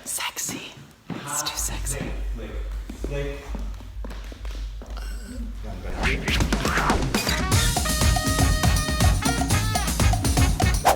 Sexy. It's too sexy.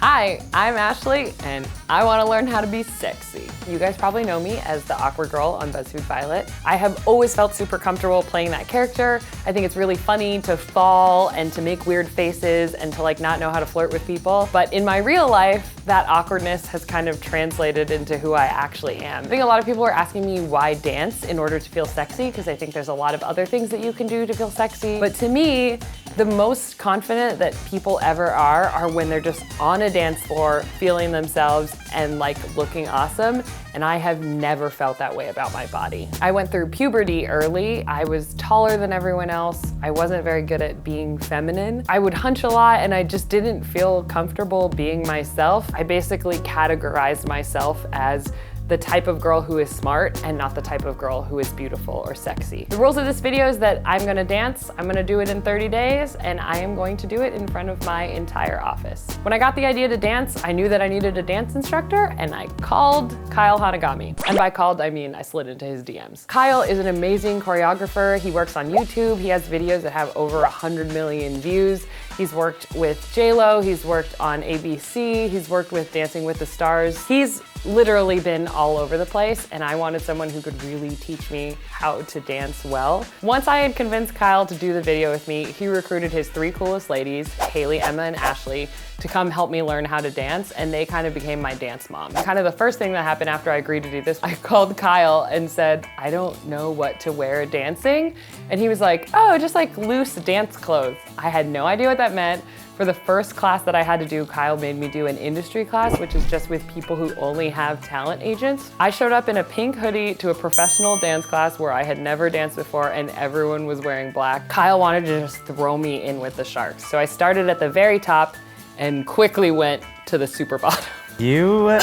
Hi, I'm Ashley, and I want to learn how to be sexy. You guys probably know me as the awkward girl on BuzzFeed Violet. I have always felt super comfortable playing that character. I think it's really funny to fall and to make weird faces and to like not know how to flirt with people. But in my real life, that awkwardness has kind of translated into who I actually am. I think a lot of people are asking me why dance in order to feel sexy, because I think there's a lot of other things that you can do to feel sexy. But to me, the most confident that people ever are when they're just on a dance floor, feeling themselves and like looking awesome. And I have never felt that way about my body. I went through puberty early. I was taller than everyone else. I wasn't very good at being feminine. I would hunch a lot and I just didn't feel comfortable being myself. I basically categorized myself as the type of girl who is smart and not the type of girl who is beautiful or sexy. The rules of this video is that I'm gonna dance, I'm gonna do it in 30 days, and I am going to do it in front of my entire office. When I got the idea to dance, I knew that I needed a dance instructor, and I called Kyle Hanagami. And by called, I mean I slid into his DMs. Kyle is an amazing choreographer. He works on YouTube. He has videos that have over 100 million views. He's worked with J-Lo, he's worked on ABC, he's worked with Dancing with the Stars. He's literally been all over the place, and I wanted someone who could really teach me how to dance well. Once I had convinced Kyle to do the video with me, he recruited his 3 coolest ladies, Haley, Emma, and Ashley, to come help me learn how to dance, and they kind of became my dance mom. Kind of the first thing that happened after I agreed to do this, I called Kyle and said, I don't know what to wear dancing. And he was like, oh, just like loose dance clothes. I had no idea what that meant. For the first class that I had to do, Kyle made me do an industry class, which is just with people who only have talent agents. I showed up in a pink hoodie to a professional dance class where I had never danced before and everyone was wearing black. Kyle wanted to just throw me in with the sharks. So I started at the very top and quickly went to the super bottom. You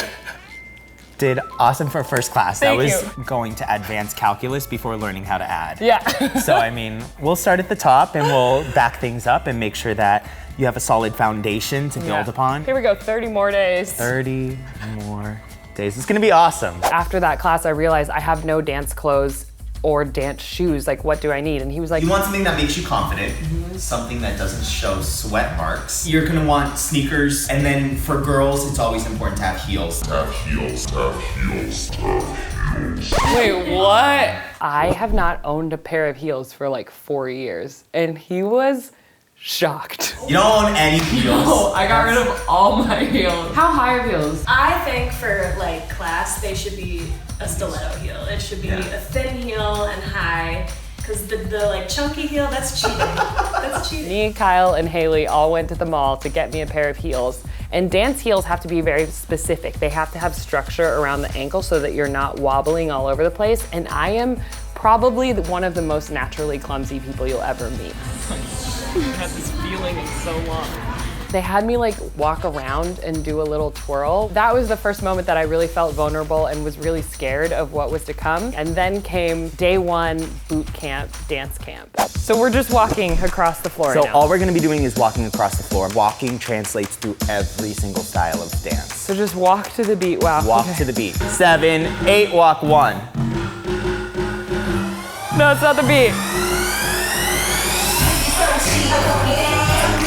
did awesome for first class. Thank that was you. Going to advanced calculus before learning how to add. Yeah. So I mean, we'll start at the top and we'll back things up and make sure that you have a solid foundation to build upon. Here we go, 30 more days. 30 more days. It's gonna be awesome. After that class, I realized I have no dance clothes or dance shoes. Like, what do I need? And he was like, you want something that makes you confident, something that doesn't show sweat marks. You're gonna want sneakers, and then for girls, it's always important to have heels. wait, what? I have not owned a pair of heels for like 4 years, and he was shocked. You don't own any heels. No, I got rid of all my heels. How high are heels? I think for like class, they should be a stiletto heel. It should be a thin heel and high, because the like chunky heel, that's cheating. That's cheating. Me, Kyle, and Haley all went to the mall to get me a pair of heels. And dance heels have to be very specific. They have to have structure around the ankle so that you're not wobbling all over the place. And I am probably one of the most naturally clumsy people you'll ever meet. I've had this feeling in so long. They had me like walk around and do a little twirl. That was the first moment that I really felt vulnerable and was really scared of what was to come. And then came day 1 boot camp, dance camp. So we're just walking across the floor So now. all we're gonna be doing is walking across the floor. Walking translates through every single style of dance. So just walk to the beat, wow. Walk to the beat. 7, 8, walk 1. No, it's not the beat.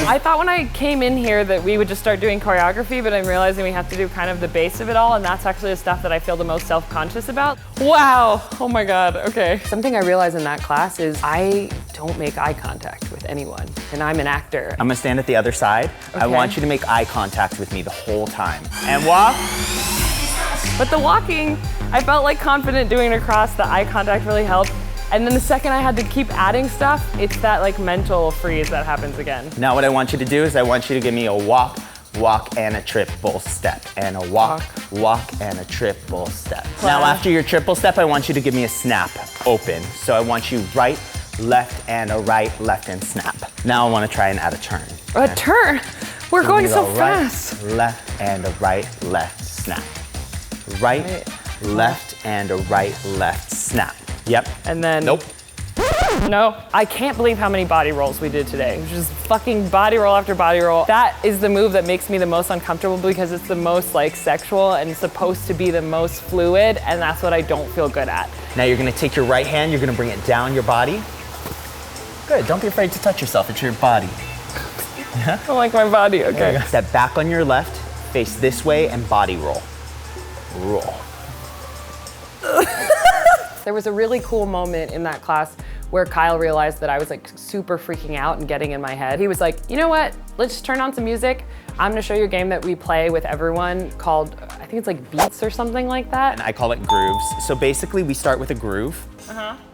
I thought when I came in here that we would just start doing choreography, but I'm realizing we have to do kind of the base of it all, and that's actually the stuff that I feel the most self-conscious about. Wow, oh my God, okay. Something I realized in that class is I don't make eye contact with anyone, and I'm an actor. I'm gonna stand at the other side. I Okay. want you to make eye contact with me the whole time. And walk. But the walking, I felt like confident doing it across, the eye contact really helped. And then the second I had to keep adding stuff, it's that like mental freeze that happens again. Now what I want you to do is I want you to give me a walk, walk, and a triple step. And a walk, walk, and a triple step. Now after your triple step, I want you to give me a snap, open. So I want you right, left, and a right, left, and snap. Now I want to try and add a turn. A turn? We're So going we so go fast. Right, left, and a right, left, snap. Right, left, and a right, left, snap. Yep. And then. Nope. No, I can't believe how many body rolls we did today. It was just fucking body roll after body roll. That is the move that makes me the most uncomfortable because it's the most like sexual and supposed to be the most fluid, and that's what I don't feel good at. Now you're gonna take your right hand, you're gonna bring it down your body. Good, don't be afraid to touch yourself, it's your body. I don't like my body, okay. Step back on your left, face this way, and body roll. Roll. There was a really cool moment in that class where Kyle realized that I was like super freaking out and getting in my head. He was like, you know what? Let's just turn on some music. I'm gonna show you a game that we play with everyone called, I think it's like Beats or something like that. And I call it grooves. So basically we start with a groove,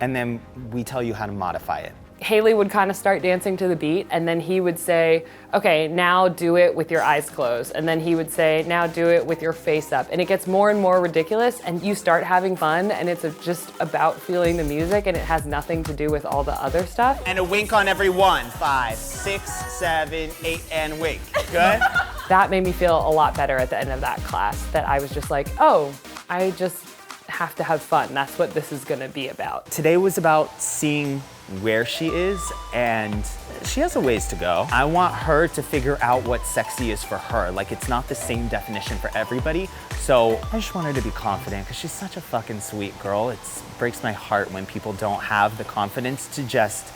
and then we tell you how to modify it. Haley would kind of start dancing to the beat, and then he would say, okay, now do it with your eyes closed. And then he would say, now do it with your face up. And it gets more and more ridiculous, and you start having fun, and it's just about feeling the music, and it has nothing to do with all the other stuff. And a wink on every 1, 5, 6, 7, 8, and wink. Good? That made me feel a lot better at the end of that class, that I was just like, oh, I just have to have fun. That's what this is gonna be about. Today was about seeing where she is, and she has a ways to go. I want her to figure out what sexy is for her. Like, it's not the same definition for everybody. So I just want her to be confident because she's such a fucking sweet girl. It breaks my heart when people don't have the confidence to just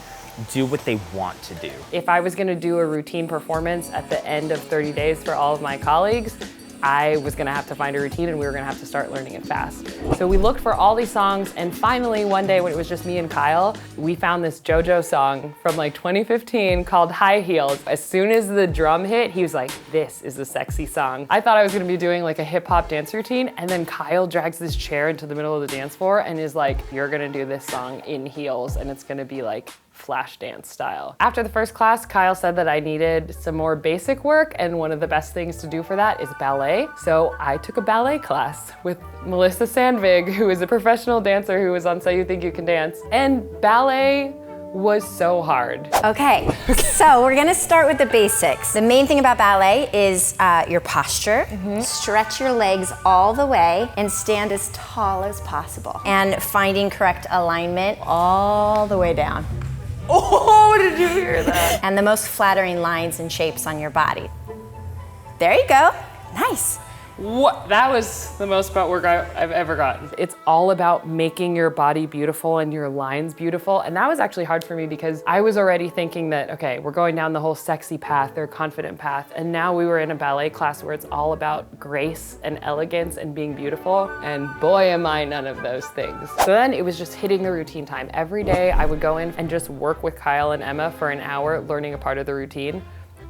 do what they want to do. If I was gonna do a routine performance at the end of 30 days for all of my colleagues, I was gonna have to find a routine and we were gonna have to start learning it fast. So we looked for all these songs, and finally one day when it was just me and Kyle, we found this JoJo song from like 2015 called High Heels. As soon as the drum hit, he was like, this is a sexy song. I thought I was gonna be doing like a hip hop dance routine, and then Kyle drags this chair into the middle of the dance floor and is like, you're gonna do this song in heels, and it's gonna be like flash dance style. After the first class, Kyle said that I needed some more basic work, and one of the best things to do for that is ballet. So I took a ballet class with Melissa Sandvig, who is a professional dancer who was on So You Think You Can Dance. And ballet was so hard. Okay, so we're gonna start with the basics. The main thing about ballet is your posture. Stretch your legs all the way and stand as tall as possible. And finding correct alignment all the way down. Oh, did you hear that? And the most flattering lines and shapes on your body. There you go, nice. What? That was the most butt work I've ever gotten. It's all about making your body beautiful and your lines beautiful. And that was actually hard for me because I was already thinking that, okay, we're going down the whole sexy path or confident path. And now we were in a ballet class where it's all about grace and elegance and being beautiful. And boy, am I none of those things. So then it was just hitting the routine time. Every day I would go in and just work with Kyle and Emma for an hour learning a part of the routine.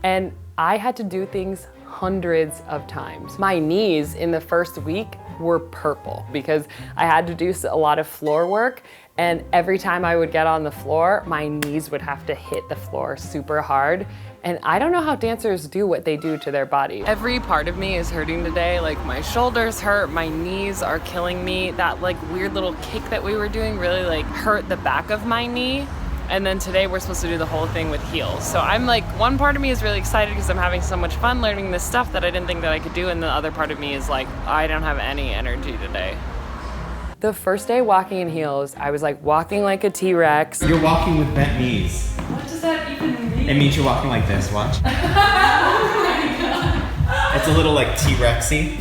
And I had to do things hundreds of times. My knees in the first week were purple because I had to do a lot of floor work, and every time I would get on the floor, my knees would have to hit the floor super hard. And I don't know how dancers do what they do to their body. Every part of me is hurting today. Like my shoulders hurt, my knees are killing me. That like weird little kick that we were doing really like hurt the back of my knee. And then today we're supposed to do the whole thing with heels. So I'm like, one part of me is really excited because I'm having so much fun learning this stuff that I didn't think that I could do. And the other part of me is like, I don't have any energy today. The first day walking in heels, I was like walking like a T-Rex. You're walking with bent knees. What does that even mean? It means you're walking like this, watch. Oh my God. It's a little like T-Rexy.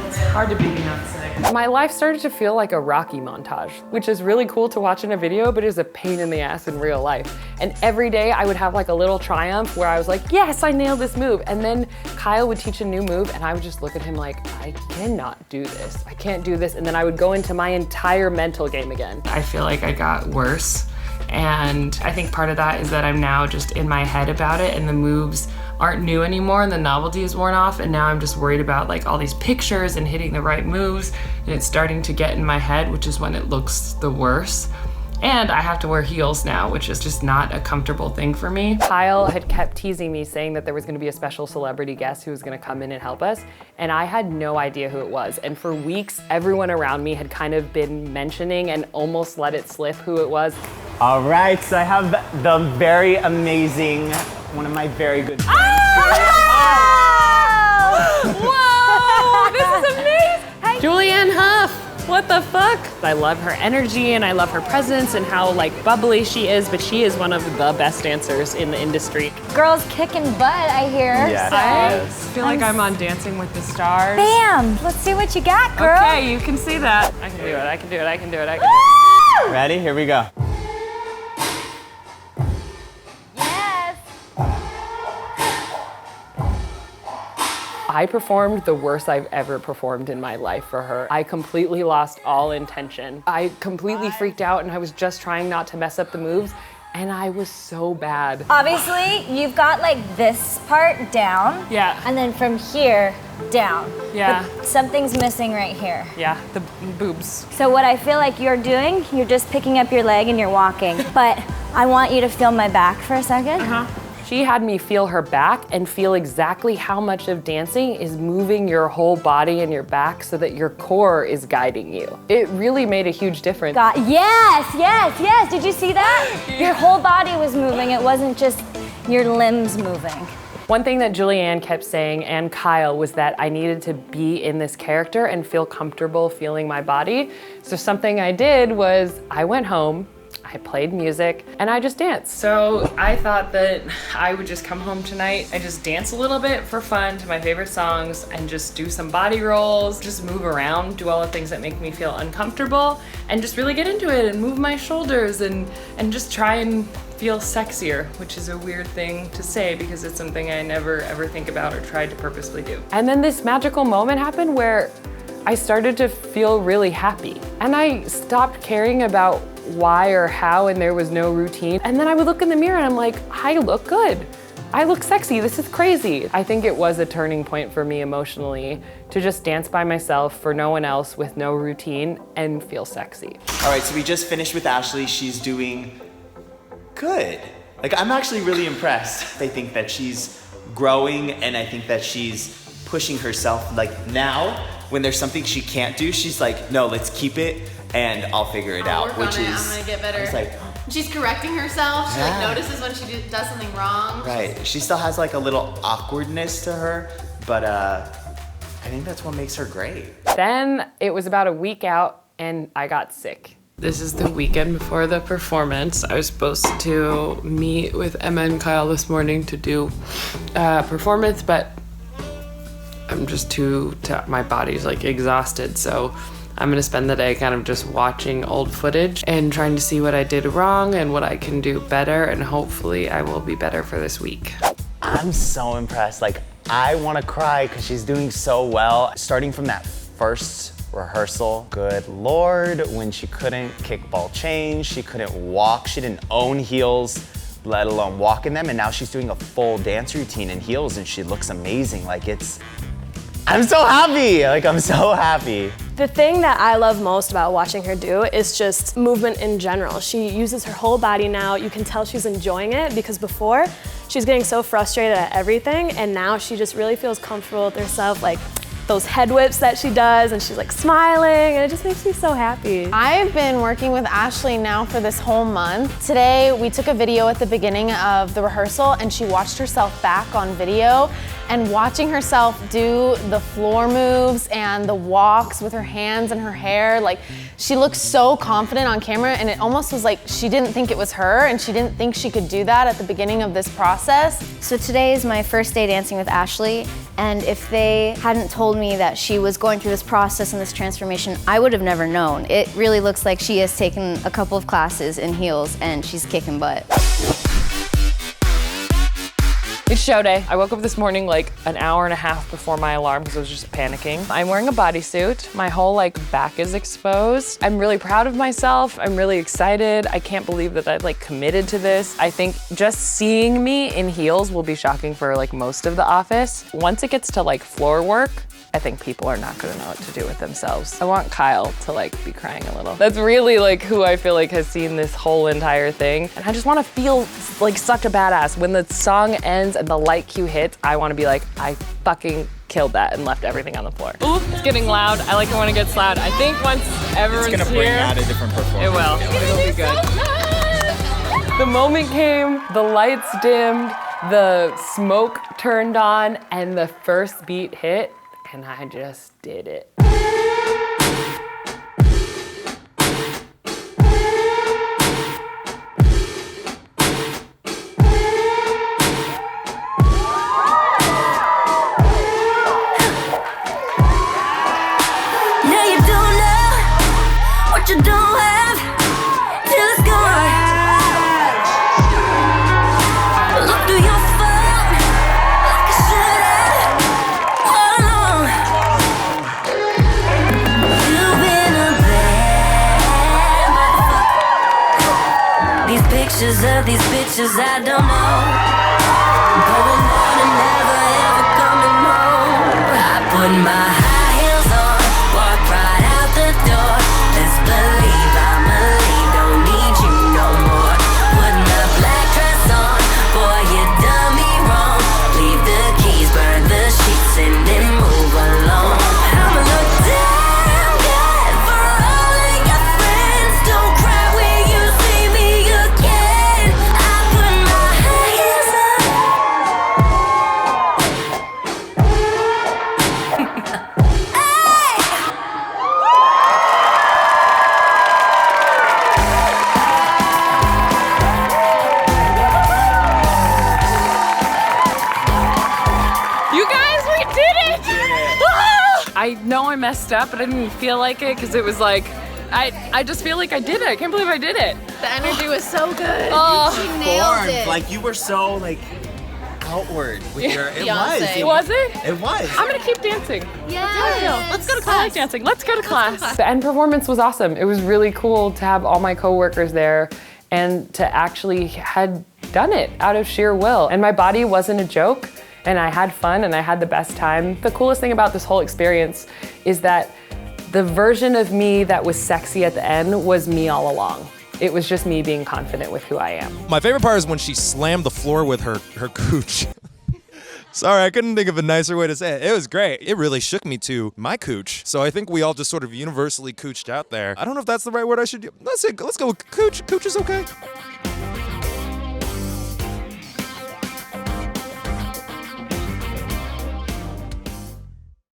It's hard to be not sick. My life started to feel like a Rocky montage, which is really cool to watch in a video, but is a pain in the ass in real life. And every day I would have like a little triumph where I was like, yes, I nailed this move. And then Kyle would teach a new move and I would just look at him like, I cannot do this. I can't do this. And then I would go into my entire mental game again. I feel like I got worse. And I think part of that is that I'm now just in my head about it, and the moves aren't new anymore and the novelty is worn off, and now I'm just worried about like all these pictures and hitting the right moves, and it's starting to get in my head, which is when it looks the worst. And I have to wear heels now, which is just not a comfortable thing for me. Kyle had kept teasing me saying that there was gonna be a special celebrity guest who was gonna come in and help us, and I had no idea who it was. And for weeks, everyone around me had kind of been mentioning and almost let it slip who it was. All right, so I have the very amazing, one of my very good friends. Whoa, this is amazing. Hi. Julianne Houghs. What the fuck? I love her energy and I love her presence and how like bubbly she is, but she is one of the best dancers in the industry. Girls kicking butt, I hear. Yeah, I she is. feel like I'm on Dancing with the Stars. Bam! Let's see what you got, girl. Okay, you can see that. I can do it, I can do it, I can do it, I can do it. Ready? Here we go. Yes. I performed the worst I've ever performed in my life for her. I completely lost all intention. I completely freaked out and I was just trying not to mess up the moves and I was so bad. Obviously, you've got like this part down. Yeah. And then from here, down. Yeah. But something's missing right here. Yeah, the boobs. So what I feel like you're doing, you're just picking up your leg and you're walking. But I want you to feel my back for a second. She had me feel her back and feel exactly how much of dancing is moving your whole body and your back so that your core is guiding you. It really made a huge difference. Yes. Did you see that? Your whole body was moving. It wasn't just your limbs moving. One thing that Julianne kept saying and Kyle was that I needed to be in this character and feel comfortable feeling my body. So something I did was I went home, I played music, and I just danced. So I thought that I would just come home tonight and just dance a little bit for fun to my favorite songs and just do some body rolls, just move around, do all the things that make me feel uncomfortable, and just really get into it and move my shoulders and just try and feel sexier, which is a weird thing to say because it's something I never ever think about or tried to purposely do. And then this magical moment happened where I started to feel really happy. And I stopped caring about why or how, and there was no routine. And then I would look in the mirror and I'm like, I look good. I look sexy, this is crazy. I think it was a turning point for me emotionally to just dance by myself for no one else with no routine and feel sexy. All right, so we just finished with Ashley. She's doing good. Like, I'm actually really impressed. I think that she's growing and I think that she's pushing herself. Like now, when there's something she can't do, she's like, no, let's keep it and I'll figure it out. I'm gonna get better. It's like, she's correcting herself. She like Yeah. notices when she does something wrong. right. She still has like a little awkwardness to her, but I think that's what makes her great. Then it was about a week out and I got sick. This is the weekend before the performance. I was supposed to meet with Emma and Kyle this morning to do a performance, but I'm just my body's like exhausted, so I'm gonna spend the day kind of just watching old footage and trying to see what I did wrong and what I can do better, and hopefully I will be better for this week. I'm so impressed. Like, I want to cry because she's doing so well. Starting from that first rehearsal, good Lord, when she couldn't kick ball change, she couldn't walk, she didn't own heels, let alone walk in them, and now she's doing a full dance routine in heels and she looks amazing. Like, I'm so happy. Like, I'm so happy. The thing that I love most about watching her do is just movement in general. She uses her whole body now. You can tell she's enjoying it because before she's getting so frustrated at everything, and now she just really feels comfortable with herself, like those head whips that she does, and she's like smiling, and it just makes me so happy. I've been working with Ashley now for this whole month. Today we took a video at the beginning of the rehearsal and she watched herself back on video, and watching herself do the floor moves and the walks with her hands and her hair, like she looks so confident on camera, and it almost was like she didn't think it was her and she didn't think she could do that at the beginning of this process. So today is my first day dancing with Ashley, and if they hadn't told me that she was going through this process and this transformation, I would have never known. It really looks like she has taken a couple of classes in heels and she's kicking butt. It's show day. I woke up this morning like an hour and a half before my alarm because I was just panicking. I'm wearing a bodysuit. My whole back is exposed. I'm really proud of myself. I'm really excited. I can't believe that I've committed to this. I think just seeing me in heels will be shocking for most of the office. Once it gets to floor work, I think people are not gonna know what to do with themselves. I want Kyle to be crying a little. That's really who I feel has seen this whole entire thing. And I just wanna feel such a badass. When the song ends and the light cue hits, I wanna be I fucking killed that and left everything on the floor. Ooh, it's getting loud. I like it when it gets loud. I think once everyone's here, It's gonna bring out a different performance. it will. It'll be good. The moment came, the lights dimmed, the smoke turned on, and the first beat hit, and I just did it. what you don't have till it's gone. Look through your phone like I should have all along. You've been a bad motherfucker. These pictures of these bitches I don't know. Going on and never ever coming home. I put my high heels on, walk right out the door. Let's believe I'ma leave, don't need you no more. Putting a black dress on, boy you done me wrong. Leave the keys, burn the sheets and then move along. I'ma look damn good for all of your friends. Don't cry when you see me again. I put my high heels on. You guys, we did it! Ah! I know I messed up, but I didn't feel like it because it was like, I just feel like I did it. I can't believe I did it. The energy was so good. Oh, She nailed it. Like you were so like outward with your. It Beyonce. was. was it? It was. I'm gonna keep dancing. Yes. Let's go to I class. like dancing. Let's go to class. The end performance was awesome. It was really cool to have all my coworkers there and to actually had done it out of sheer will. And my body wasn't a joke, and I had fun and I had the best time. The coolest thing about this whole experience is that the version of me that was sexy at the end was me all along. It was just me being confident with who I am. My favorite part is when she slammed the floor with her cooch. Sorry, I couldn't think of a nicer way to say it. It was great. It really shook me to my cooch. So I think we all just sort of universally cooched out there. I don't know if that's the right word I should use. Let's go with cooch. Cooch is okay.